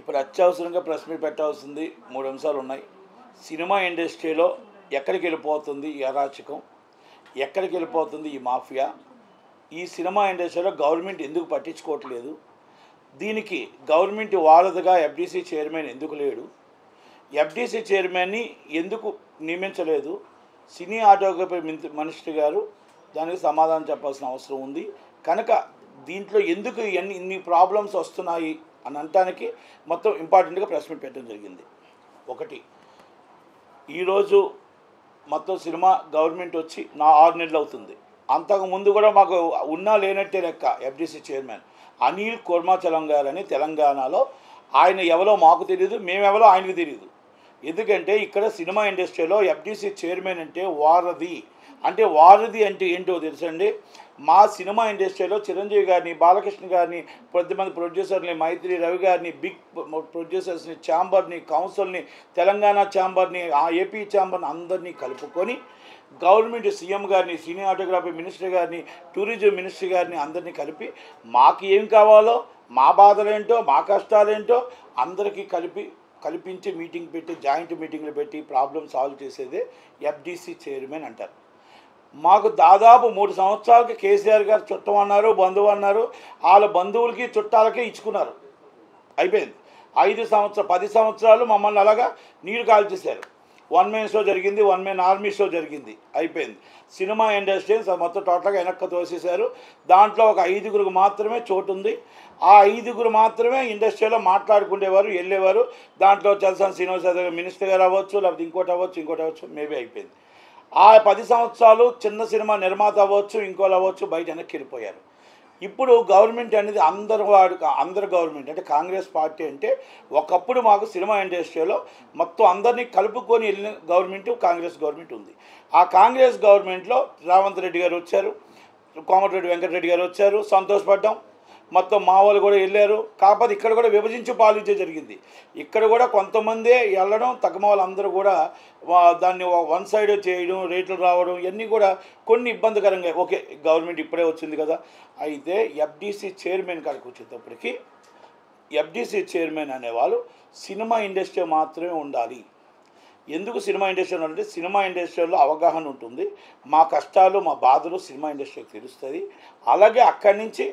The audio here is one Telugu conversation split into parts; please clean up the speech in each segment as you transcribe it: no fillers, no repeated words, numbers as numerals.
ఇప్పుడు అత్యవసరంగా ప్రెస్ మీట్ పెట్టాల్సింది 3 అంశాలు ఉన్నాయి. సినిమా ఇండస్ట్రీలో ఎక్కడికి వెళ్ళిపోతుంది ఈ అరాచకం, ఎక్కడికి వెళ్ళిపోతుంది ఈ మాఫియా, ఈ సినిమా ఇండస్ట్రీలో గవర్నమెంట్ ఎందుకు పట్టించుకోవట్లేదు, దీనికి గవర్నమెంట్ వారధిగా ఎఫ్డీసీ చైర్మన్ ఎందుకు లేడు, ఎఫ్డీసీ చైర్మన్ని ఎందుకు నియమించలేదు, సినీ ఆటోగ్రఫీ మినిస్టర్ గారు దానికి సమాధానం చెప్పాల్సిన అవసరం ఉంది. కనుక దీంట్లో ఎందుకు ఇన్ని ప్రాబ్లమ్స్ వస్తున్నాయి అని అనటానికి మొత్తం ఇంపార్టెంట్గా ప్రెస్ మీట్ పెట్టడం జరిగింది. ఒకటి, ఈరోజు మొత్తం సినిమా గవర్నమెంట్ వచ్చి 6 నెలలు అవుతుంది. అంతకుముందు కూడా మాకు ఉన్నా లేనట్టే లెక్క. ఎఫ్డీసీ చైర్మన్ అనిల్ కుర్మాచలం గారని తెలంగాణలో, ఆయన ఎవరో మాకు తెలియదు, మేమెవరో ఆయనకు తెలియదు. ఎందుకంటే ఇక్కడ సినిమా ఇండస్ట్రీలో ఎఫ్డీసీ చైర్మన్ అంటే వారధి. అంటే వారధి అంటే ఏంటో తెలుసండి. మా సినిమా ఇండస్ట్రీలో చిరంజీవి గారిని, బాలకృష్ణ గారిని, కొద్దిమంది ప్రొడ్యూసర్ని, మైత్రి రవి గారిని, బిగ్ ప్రొడ్యూసర్స్ని, ఛాంబర్ని, కౌన్సిల్ని, తెలంగాణ ఛాంబర్ని, ఏపీ ఛాంబర్ని అందరినీ కలుపుకొని గవర్నమెంట్ సీఎం గారిని, సినీ ఆటోగ్రఫీ మినిస్టర్ గారిని, టూరిజం మినిస్టర్ గారిని అందరినీ కలిపి మాకు ఏం కావాలో, మా బాధలేంటో, మా కష్టాలేంటో అందరికీ కల్పించి మీటింగ్ పెట్టి, జాయింట్ మీటింగ్లు పెట్టి ప్రాబ్లమ్ సాల్వ్ చేసేదే ఎఫ్డీసీ చైర్మన్ అంటారు. మాకు దాదాపు 3 సంవత్సరాలకి కేసీఆర్ గారు చుట్టం అన్నారు, బంధువు అన్నారు. వాళ్ళ బంధువులకి చుట్టాలకే ఇచ్చుకున్నారు. అయిపోయింది. 10 సంవత్సరాలు మమ్మల్ని అలాగా నీరు కాల్చేశారు. 1 man షో జరిగింది, 1 man ఆర్మీ షో జరిగింది, అయిపోయింది. సినిమా ఇండస్ట్రీ మొత్తం టోటల్గా వెనక్కి తోసేశారు. దాంట్లో ఒక 5గురికి మాత్రమే చోటు ఉంది. ఆ 5గురు మాత్రమే ఇండస్ట్రీలో మాట్లాడుకునేవారు, వెళ్ళేవారు. దాంట్లో చలసాని శ్రీనివాస్ యాదవ్ మినిస్టర్ గారు అవ్వచ్చు, లేకపోతే ఇంకోటి అవ్వచ్చు, మేబీ అయిపోయింది. ఆ 10 సంవత్సరాలు చిన్న సినిమా నిర్మాత అవ్వచ్చు, ఇంకోళ్ళు అవ్వచ్చు, బయట వెనక్కి వెళ్ళిపోయారు. ఇప్పుడు గవర్నమెంట్ అనేది అందరు గవర్నమెంట్ అంటే కాంగ్రెస్ పార్టీ అంటే ఒకప్పుడు మాకు సినిమా ఇండస్ట్రీలో మొత్తం అందరినీ కలుపుకొని వెళ్ళిన గవర్నమెంట్ కాంగ్రెస్ గవర్నమెంట్ ఉంది. ఆ కాంగ్రెస్ గవర్నమెంట్లో రేవంత్ రెడ్డి గారు వచ్చారు, కోమటిరెడ్డి వెంకటరెడ్డి గారు వచ్చారు, సంతోషపడ్డాం. మొత్తం మా వాళ్ళు కూడా వెళ్ళారు. కాకపోతే ఇక్కడ కూడా విభజించి పాలించే జరిగింది. ఇక్కడ కూడా కొంతమందే వెళ్ళడం, తగ్గమ వాళ్ళందరూ కూడా దాన్ని 1 సైడ్ చేయడం, రేట్లు రావడం, ఇవన్నీ కూడా కొన్ని ఇబ్బందికరంగా. ఓకే, గవర్నమెంట్ ఇప్పుడే వచ్చింది కదా. అయితే ఎఫ్డీసీ చైర్మన్ కాడికి వచ్చేటప్పటికి ఎఫ్డీసీ చైర్మన్ అనేవాళ్ళు సినిమా ఇండస్ట్రీ మాత్రమే ఉండాలి. ఎందుకు సినిమా ఇండస్ట్రీ ఉండాలంటే సినిమా ఇండస్ట్రీలో అవగాహన ఉంటుంది. మా కష్టాలు, మా బాధలు సినిమా ఇండస్ట్రీకి తెలుస్తుంది. అలాగే అక్కడి నుంచి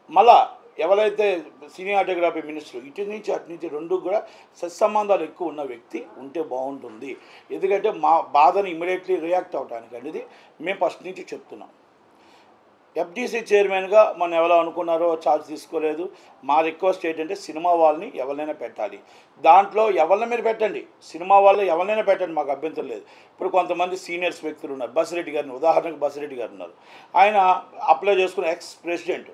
మళ్ళా ఎవరైతే సినీ ఆటోగ్రఫీ మినిస్టర్ ఇటు నుంచి అటు నుంచి 2 కూడా సత్సంబంధాలు ఎక్కువ ఉన్న వ్యక్తి ఉంటే బాగుంటుంది. ఎందుకంటే మా బాధను ఇమ్మీడియట్లీ రియాక్ట్ అవడానికి అనేది మేము ఫస్ట్ నుంచి చెప్తున్నాం. ఎఫ్డీసీ చైర్మన్గా మనం ఎవరో అనుకున్నారో ఛార్జ్ తీసుకోలేదు. మా రిక్వెస్ట్ ఏంటంటే సినిమా వాళ్ళని ఎవరినైనా పెట్టాలి. దాంట్లో ఎవరిని మీరు పెట్టండి, సినిమా వాళ్ళు ఎవరినైనా పెట్టండి, మాకు అభ్యంతరం లేదు. ఇప్పుడు కొంతమంది సీనియర్స్ వ్యక్తులు ఉన్నారు. బసిరెడ్డి గారిని ఉదాహరణకు బసిరెడ్డి గారు ఉన్నారు. ఆయన అప్లై చేసుకున్న ఎక్స్ ప్రెసిడెంట్.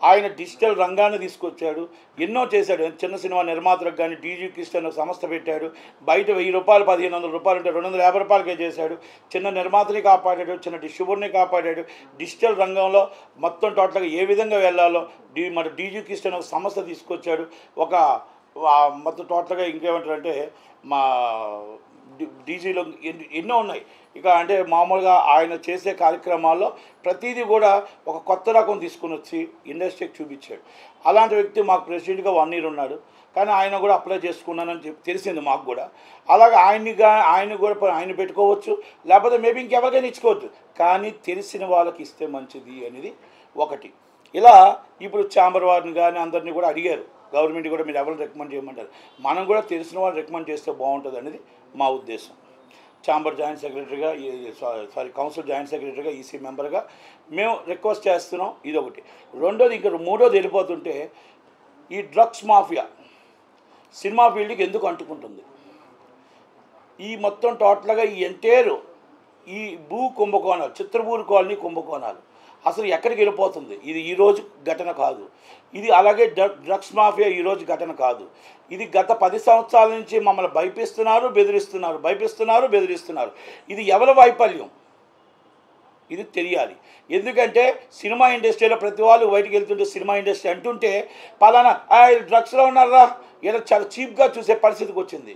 ఆయన డిజిటల్ రంగాన్ని తీసుకొచ్చాడు, ఎన్నో చేశాడు. చిన్న సినిమా నిర్మాతలకు కానీ డీజీ కిస్టన్ సంస్థ పెట్టాడు. బయట 1000 రూపాయలు 1500 రూపాయలు ఉంటే 250 రూపాయలకే చేశాడు. చిన్న నిర్మాతని కాపాడాడు, చిన్న డిస్ట్రిబ్యూటర్ని కాపాడాడు. డిజిటల్ రంగంలో మొత్తం టోటల్గా ఏ విధంగా వెళ్ళాలో మన డీజీ కిస్టన్ ఒక సంస్థ తీసుకొచ్చాడు. ఒక మొత్తం టోటల్గా ఇంకేమంటారంటే మా డీజీలో ఎన్నో ఉన్నాయి. ఇక అంటే మామూలుగా ఆయన చేసే కార్యక్రమాల్లో ప్రతిదీ కూడా ఒక కొత్త రకం తీసుకుని వచ్చి ఇండస్ట్రీకి చూపించాడు. అలాంటి వ్యక్తి మాకు ప్రెసిడెంట్గా 1 year ఉన్నాడు. కానీ ఆయన కూడా అప్లై చేసుకున్నానని చెప్పి తెలిసింది మాకు కూడా. అలాగే ఆయన కూడా ఆయన పెట్టుకోవచ్చు, లేకపోతే మేబీ ఇంకెవరికైనా ఇచ్చుకోవచ్చు. కానీ తెలిసిన వాళ్ళకి ఇస్తే మంచిది అనేది ఒకటి. ఇలా ఇప్పుడు ఛాంబర్ వారిని కానీ అందరినీ కూడా అడిగారు. గవర్నమెంట్ కూడా మీరు ఎవరిని రికమెండ్ చేయమంటారు, మనం కూడా తెలిసిన వాళ్ళు రికమెండ్ చేస్తే బాగుంటుంది అనేది మా ఉద్దేశం. ఛాంబర్ జాయింట్ సెక్రటరీగా కౌన్సిల్ జాయింట్ సెక్రటరీగా ఈసీ మెంబర్గా మేము రిక్వెస్ట్ చేస్తున్నాం. ఇదొకటి. రెండోది, ఇంకా మూడోది వెళ్ళిపోతుంటే ఈ డ్రగ్స్ మాఫియా సినిమా ఫీల్డ్కి ఎందుకు అంటుకుంటుంది? ఈ మొత్తం టోటల్గా ఈ ఎంటైర్ ఈ భూ కుంభకోణాలు, చిత్రపూర్ కాలనీ కుంభకోణాలు అసలు ఎక్కడికి వెళ్ళిపోతుంది? ఇది ఈరోజు ఘటన కాదు. ఇది అలాగే డ్రగ్స్ మాఫియా ఈరోజు ఘటన కాదు. ఇది గత 10 సంవత్సరాల నుంచి మమ్మల్ని బెదిరిస్తున్నారు. ఇది ఎవరి వైఫల్యం? ఇది తెలియాలి. ఎందుకంటే సినిమా ఇండస్ట్రీలో ప్రతి వాళ్ళు బయటికి వెళ్తుంటే సినిమా ఇండస్ట్రీ అంటుంటే పలానా డ్రగ్స్లో ఉన్నారా ఇలా చాలా చీప్గా చూసే పరిస్థితికి వచ్చింది.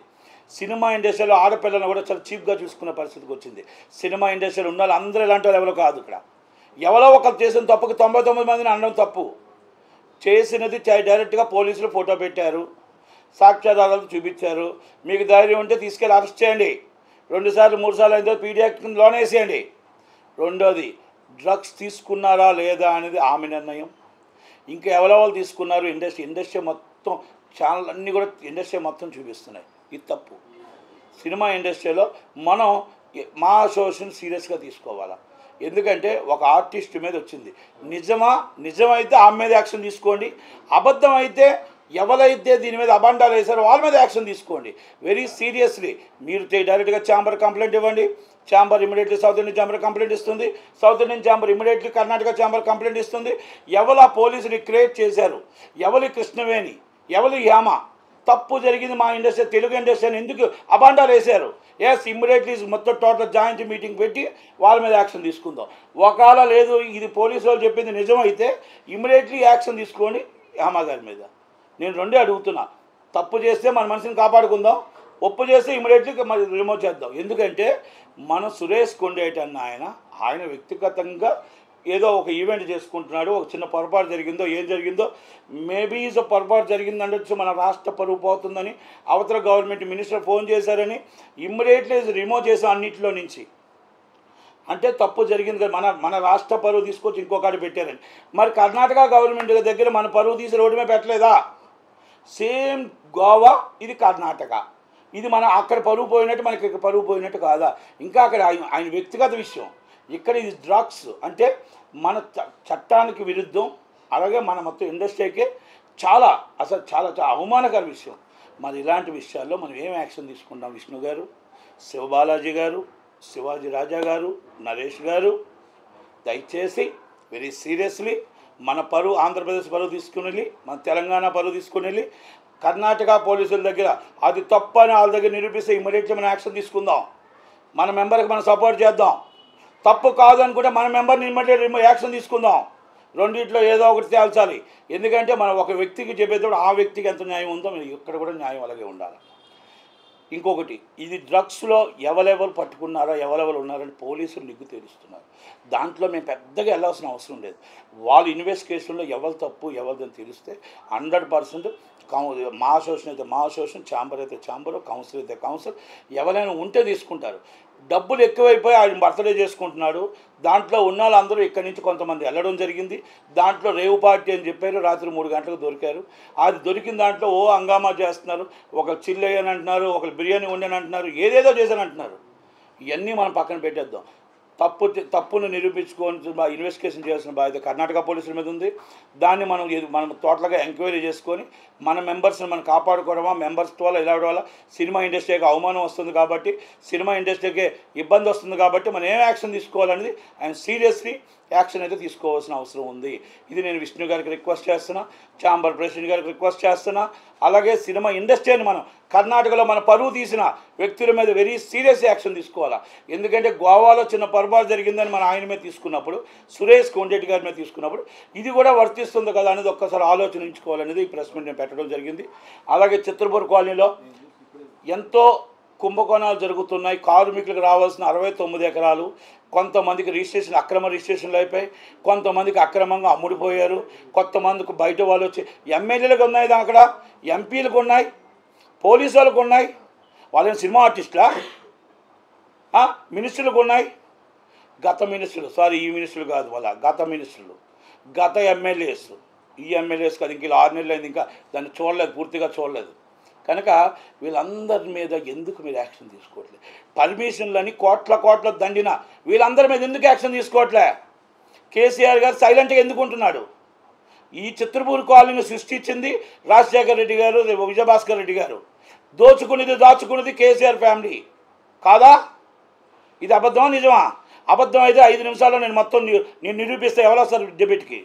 సినిమా ఇండస్ట్రీలో ఆడపిల్లలను కూడా చాలా చీప్గా చూసుకునే పరిస్థితికి వచ్చింది. సినిమా ఇండస్ట్రీలో ఉన్న వాళ్ళు అందరూ ఇలాంటి వాళ్ళు ఎవరో కాదు. ఇక్కడ ఎవరో ఒకరు చేసిన తప్పుకి 99 మందిని అనడం తప్పు. చేసినది డైరెక్ట్గా పోలీసులు ఫోటో పెట్టారు. సాక్ష్యాధారాలు చూపించారు. మీకు ధైర్యం ఉంటే తీసుకెళ్ళి అరెస్ట్ చేయండి. 2 సార్లు 3 సార్లు అయితే పీడీ యాక్ట్ కింద లోన్ వేసేయండి. రెండోది, డ్రగ్స్ తీసుకున్నారా లేదా అనేది ఆమె నిర్ణయం. ఇంకా ఎవరెవరు తీసుకున్నారు, ఇండస్ట్రీ మొత్తం ఛానల్ అన్నీ కూడా ఇండస్ట్రీ మొత్తం చూపిస్తున్నాయి. ఇది తప్పు. సినిమా ఇండస్ట్రీలో మనం మా అసోసియేషన్ సీరియస్గా తీసుకోవాలా. ఎందుకంటే ఒక ఆర్టిస్ట్ మీద వచ్చింది, నిజమైతే ఆమె మీద యాక్షన్ తీసుకోండి. అబద్ధం అయితే ఎవరైతే దీని మీద అబండాలు వేశారో వాళ్ళ మీద యాక్షన్ తీసుకోండి. వెరీ సీరియస్లీ మీరు డైరెక్ట్గా ఛాంబర్ కంప్లైంట్ ఇవ్వండి. Chamber immediately south Indian chamber complaint ఇస్తుంది. South Indian chamber immediately Karnataka chamber complaint ఇస్తుంది. ఎవరు ఆ పోలీసుని క్రియేట్ చేశారు, ఎవరు కృష్ణవేణి, ఎవరు యామ, తప్పు జరిగింది మా ఇండస్ట్రీ, తెలుగు ఇండస్ట్రీ అని ఎందుకు అబాండాలు వేశారు? ఎస్, ఇమ్మీడియట్లీ మొత్తం టోటల్ జాయింట్ మీటింగ్ పెట్టి వాళ్ళ మీద యాక్షన్ తీసుకుందాం. ఒకవేళ లేదు ఇది పోలీసు వాళ్ళు చెప్పింది నిజమైతే ఇమ్మీడియట్లీ యాక్షన్ తీసుకోండి యామ గారి మీద. నేను రెండే అడుగుతున్నా. తప్పు చేస్తే మన మనిషిని కాపాడుకుందాం, ఒప్పు చేస్తే ఇమ్మీడియట్లీ మరి రిమూవ్ చేద్దాం. ఎందుకంటే మన సురేష్ కొండేటి అన్న ఆయన వ్యక్తిగతంగా ఏదో ఒక ఈవెంట్ చేసుకుంటున్నాడు. ఒక చిన్న పొరపాటు జరిగిందో ఏం జరిగిందో, మేబీ ఈజ్ పొరపాటు జరిగిందండొచ్చు, మన రాష్ట్ర పరువు పోతుందని అవతల గవర్నమెంట్ మినిస్టర్ ఫోన్ చేశారని ఇమ్మీడియట్లీ రిమూవ్ చేసాం అన్నింటిలో నుంచి. అంటే తప్పు జరిగింది కదా, మన రాష్ట్ర పరువు తీసుకొచ్చి ఇంకొకటి పెట్టారని. మరి కర్ణాటక గవర్నమెంట్ దగ్గర మన పరువు తీసి రోడ్డు మీద పెట్టలేదా? సేమ్ గోవా, ఇది కర్ణాటక, ఇది మన అక్కడ పరువు పోయినట్టు మనకి ఇక్కడ పరువు పోయినట్టు కాదా? ఇంకా అక్కడ ఆయన వ్యక్తిగత విషయం, ఇక్కడ ఇది డ్రగ్స్ అంటే మన చట్టానికి విరుద్ధం. అలాగే మన మొత్తం ఇండస్ట్రీకే చాలా అవమానకర విషయం. మరి ఇలాంటి విషయాల్లో మనం ఏం యాక్షన్ తీసుకుంటాం? విష్ణు గారు, శివబాలాజీ గారు, శివాజీ రాజా గారు, నరేష్ గారు, దయచేసి వెరీ సీరియస్లీ మన పరువు, ఆంధ్రప్రదేశ్ పరువు తీసుకుని వెళ్ళి, మన తెలంగాణ పరువు తీసుకుని వెళ్ళి కర్ణాటక పోలీసుల దగ్గర అది తప్పు అని వాళ్ళ దగ్గర నిరూపిస్తే ఇమ్మీడియట్లీ మనం యాక్షన్ తీసుకుందాం. మన మెంబర్కి మనం సపోర్ట్ చేద్దాం. తప్పు కాదు అనుకుంటే మన మెంబర్ని ఇమ్మీడియట్లీ యాక్షన్ తీసుకుందాం. రెండింటిలో ఏదో ఒకటి తేల్చాలి. ఎందుకంటే మనం ఒక వ్యక్తికి చెప్పేటప్పుడు ఆ వ్యక్తికి ఎంత న్యాయం ఉందో ఇక్కడ కూడా న్యాయం అలాగే ఉండాలి. ఇంకొకటి, ఇది డ్రగ్స్లో ఎవరెవరు పట్టుకున్నారో ఎవరెవరు ఉన్నారని పోలీసులు నిగ్గు తేలుస్తున్నారు. దాంట్లో మేము పెద్దగా వెళ్ళాల్సిన అవసరం లేదు. వాళ్ళు ఇన్వెస్టిగేషన్లో ఎవరు తప్పు ఎవరిదని తెలిస్తే 100% మా అసోసియేషన్ అయితే మా అసోసియేషన్, ఛాంబర్ అయితే ఛాంబరు, కౌన్సిల్ అయితే కౌన్సిల్, ఎవరైనా ఉంటే తీసుకుంటారు. డబ్బులు ఎక్కువైపోయి ఆయన బర్త్డే చేసుకుంటున్నాడు. దాంట్లో ఉన్న వాళ్ళందరూ ఇక్కడి నుంచి కొంతమంది వెళ్ళడం జరిగింది. దాంట్లో రేవు పార్టీ అని చెప్పారు, రాత్రి 3 గంటలకు దొరికారు. అది దొరికిన దాంట్లో హంగామా చేస్తున్నారు. ఒకరు చిల్లయ్యని అంటున్నారు, ఒకరు బిర్యానీ ఉండని అంటున్నారు, ఏదేదో చేశాను అంటున్నారు. ఇవన్నీ మనం పక్కన పెట్టేద్దాం. తప్పును నిరూపించుకొని ఇన్వెస్టిగేషన్ చేయాల్సిన బాధ్యత కర్ణాటక పోలీసుల మీద ఉంది. దాన్ని మనం టోటల్గా ఎంక్వైరీ చేసుకొని మన మెంబర్స్ని మనం కాపాడుకోవడమా, మెంబర్స్ వల్ల ఇలా వల్ల సినిమా ఇండస్ట్రీకి అవమానం వస్తుంది కాబట్టి, సినిమా ఇండస్ట్రీకి ఇబ్బంది వస్తుంది కాబట్టి మనం ఏం యాక్షన్ తీసుకోవాలనేది ఆయన సీరియస్లీ యాక్షన్ అయితే తీసుకోవాల్సిన అవసరం ఉంది. ఇది నేను విష్ణు గారికి రిక్వెస్ట్ చేస్తున్నా, ఛాంబర్ ప్రెసిడెంట్ గారికి రిక్వెస్ట్ చేస్తున్నా. అలాగే సినిమా ఇండస్ట్రీని మనం కర్ణాటకలో మన పరువు తీసిన వ్యక్తుల మీద వెరీ సీరియస్ యాక్షన్ తీసుకోవాలా. ఎందుకంటే గోవాలో చిన్న పొరపాటు జరిగిందని మన ఆయన మీద తీసుకున్నప్పుడు, సురేష్ కొండేటి గారి మీద తీసుకున్నప్పుడు ఇది కూడా వర్తిస్తుంది కదా అనేది ఒక్కసారి ఆలోచించుకోవాలనేది ఈ ప్రెస్ మీట్ నేను పెట్టడం జరిగింది. అలాగే చిత్రపూర్ కాలనీలో ఎంతో కుంభకోణాలు జరుగుతున్నాయి. కార్మికులకు రావాల్సిన 69 ఎకరాలు కొంతమందికి అక్రమ రిజిస్ట్రేషన్లు అయిపోయి, కొంతమందికి అక్రమంగా అమ్ముడిపోయారు, కొంతమందికి బయట వాళ్ళు వచ్చి ఎమ్మెల్యేలకు ఉన్నాయి, అక్కడ ఎంపీలకు ఉన్నాయి, పోలీసు వాళ్ళకు ఉన్నాయి. వాళ్ళని సినిమా ఆర్టిస్టులా? మినిస్టర్లకు ఉన్నాయి. ఈ మినిస్టర్లు కాదు, గత మినిస్టర్లు, గత ఎమ్మెల్యేస్, ఈ ఎమ్మెల్యేస్ కాదు. ఇంక 6 నెలలు అయింది, ఇంకా దాన్ని పూర్తిగా చూడలేదు. కనుక వీళ్ళందరి మీద ఎందుకు మీరు యాక్షన్ తీసుకోవట్లేదు? పర్మిషన్లని కోట్ల దండిన వీళ్ళందరి మీద ఎందుకు యాక్షన్ తీసుకోవట్లే? కేసీఆర్ గారు సైలెంట్గా ఎందుకు ఉంటున్నాడు? ఈ చిత్రపూర్ కాలనీని సృష్టించింది రాజశేఖర రెడ్డి గారు, విజయభాస్కర్ రెడ్డి గారు. దాచుకున్నది కేసీఆర్ ఫ్యామిలీ కాదా? ఇది అబద్ధమా నిజమా? అబద్ధం అయితే 5 నిమిషాల్లో నేను నిరూపిస్తే ఎవరో వస్తారు డిబేట్కి?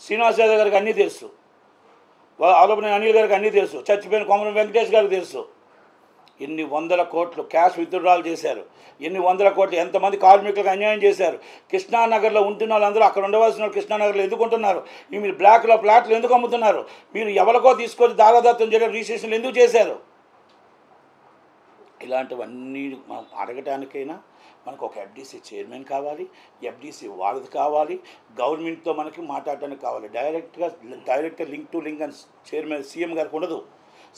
శ్రీనివాస్ యాదవ్ గారికి అన్నీ తెలుసు, ఆలోపన అనిల్ గారికి అన్నీ తెలుసు, చచ్చిపోయిన కొమరం వెంకటేష్ గారికి తెలుసు. ఎన్ని వందల కోట్లు క్యాష్ విత్డ్రాల్ చేశారు, ఎన్ని వందల కోట్లు ఎంతమంది కార్మికులకు అన్యాయం చేశారు. కృష్ణానగర్లో ఉంటున్న వాళ్ళందరూ అక్కడ ఉండవలసిన వాళ్ళు కృష్ణానగర్లో ఎందుకు ఉంటున్నారు? మీరు బ్లాక్లో ఫ్లాట్లు ఎందుకు అమ్ముతున్నారు? మీరు ఎవరికో తీసుకొని దారాదత్తం చేయడం రిజిస్ట్రేషన్లు ఎందుకు చేశారు? ఇలాంటివన్నీ మనం అడగటానికైనా మనకు ఒక ఎఫ్డీసీ చైర్మన్ కావాలి, ఎఫ్డీసీ వాళ్ళది కావాలి, గవర్నమెంట్తో మనకి మాట్లాడటానికి కావాలి. డైరెక్ట్గా లింక్ టు లింక్ అని చైర్మన్ సీఎం గారికి ఉండదు,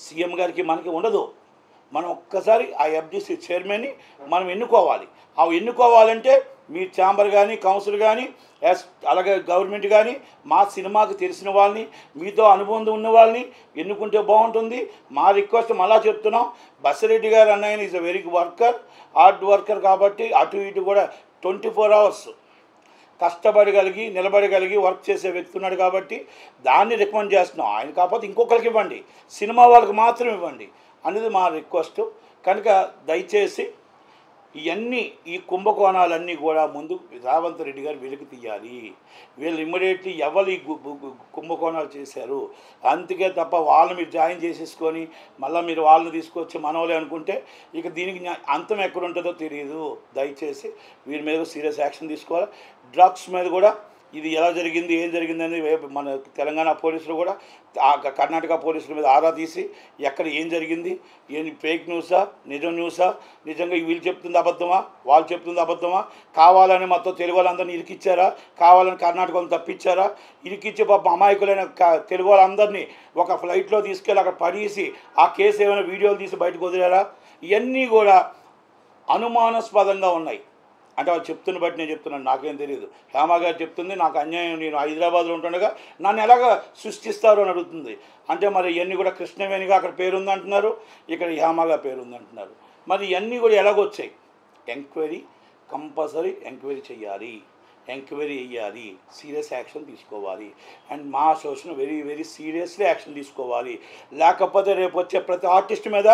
సీఎం గారికి మనకి ఉండదు. మనం ఒక్కసారి ఆ ఎఫ్డీసీ చైర్మన్ని మనం ఎన్నుకోవాలి. అవి ఎన్నుకోవాలంటే మీ ఛాంబర్ కానీ, కౌన్సిల్ కానీ, అలాగే గవర్నమెంట్ కానీ మా సినిమాకి తెలిసిన వాళ్ళని, మీతో అనుబంధం ఉన్న వాళ్ళని ఎన్నుకుంటే బాగుంటుంది. మా రిక్వెస్ట్ మళ్ళా చెప్తున్నాం, బసిరెడ్డి గారు అన్నయ్య is a very hard worker కాబట్టి అటు ఇటు కూడా 24 hours కష్టపడగలిగి నిలబడగలిగి వర్క్ చేసే వ్యక్తి ఉన్నాడు కాబట్టి దాన్ని రికమెండ్ చేస్తున్నాం. ఆయన కాకపోతే ఇంకొకరికి ఇవ్వండి, సినిమా వాళ్ళకి మాత్రం ఇవ్వండి అనేది మా రిక్వెస్ట్. కనుక దయచేసి ఈ కుంభకోణాలన్నీ కూడా ముందు రేవంత్ రెడ్డి గారు వెలికి తీయాలి. వీళ్ళు ఇమ్మీడియట్లీ ఎవరు ఈ కుంభకోణాలు చేశారు అందుకే తప్ప వాళ్ళని మీరు జాయిన్ చేసేసుకొని మళ్ళీ మీరు వాళ్ళని తీసుకొచ్చి మనవలే అనుకుంటే ఇక దీనికి అంతం ఎక్కడుంటుందో తెలియదు. దయచేసి వీరి మీద సీరియస్ యాక్షన్ తీసుకోవాలి. డ్రగ్స్ మీద కూడా ఇది ఎలా జరిగింది, ఏం జరిగిందని మన తెలంగాణ పోలీసులు కూడా కర్ణాటక పోలీసుల మీద ఆరా తీసి ఎక్కడ ఏం జరిగింది, ఏం ఫేక్ న్యూసా నిజం న్యూసా, నిజంగా వీళ్ళు చెప్తుంది అబద్ధమా వాళ్ళు చెప్తుంది అబద్ధమా, కావాలని మొత్తం తెలుగు వాళ్ళందరినీ ఇరికిచ్చారా, కావాలని కర్ణాటక వాళ్ళని తప్పించారా, ఇరికిచ్చి పాప అమాయకులైన తెలుగు వాళ్ళందరినీ ఒక ఫ్లైట్లో తీసుకెళ్ళి అక్కడ పడేసి ఆ కేసు ఏమైనా వీడియోలు తీసి బయటకు వదిలేరా, ఇవన్నీ కూడా అనుమానాస్పదంగా ఉన్నాయి. అంటే వాళ్ళు చెప్తున్న బట్టి నేను చెప్తున్నాను, నాకేం తెలియదు. హేమ గారు చెప్తుంది నాకు అన్యాయం, నేను హైదరాబాద్లో ఉంటుండగా నన్ను ఎలాగ సృష్టిస్తారు అని అడుగుతుంది. అంటే మరి ఇవన్నీ కూడా కృష్ణవేణిగా అక్కడ పేరుంది అంటున్నారు, ఇక్కడ హేమగా పేరుంది అంటున్నారు. మరి ఇవన్నీ కూడా ఎలాగొచ్చాయి? ఎంక్వైరీ కంపల్సరీ ఎంక్వైరీ చేయాలి, ఎంక్వైరీ చేయాలి, సీరియస్ యాక్షన్ తీసుకోవాలి. అండ్ మా అసోసియేషన్ వెరీ సీరియస్లీ యాక్షన్ తీసుకోవాలి. లేకపోతే రేపు వచ్చే ప్రతి ఆర్టిస్ట్ మీద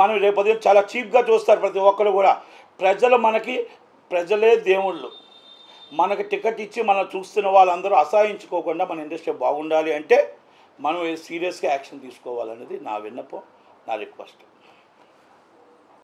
మనం రేపు చాలా చీప్గా చూస్తారు ప్రతి ఒక్కరు కూడా. ప్రజలే దేవుళ్ళు. మనకి టికెట్ ఇచ్చి మనం చూస్తున్న వాళ్ళందరూ అసహించుకోకుండా మన ఇండస్ట్రీ బాగుండాలి అంటే మనం సీరియస్గా యాక్షన్ తీసుకోవాలనేది నా విన్నపం, నా రిక్వెస్ట్.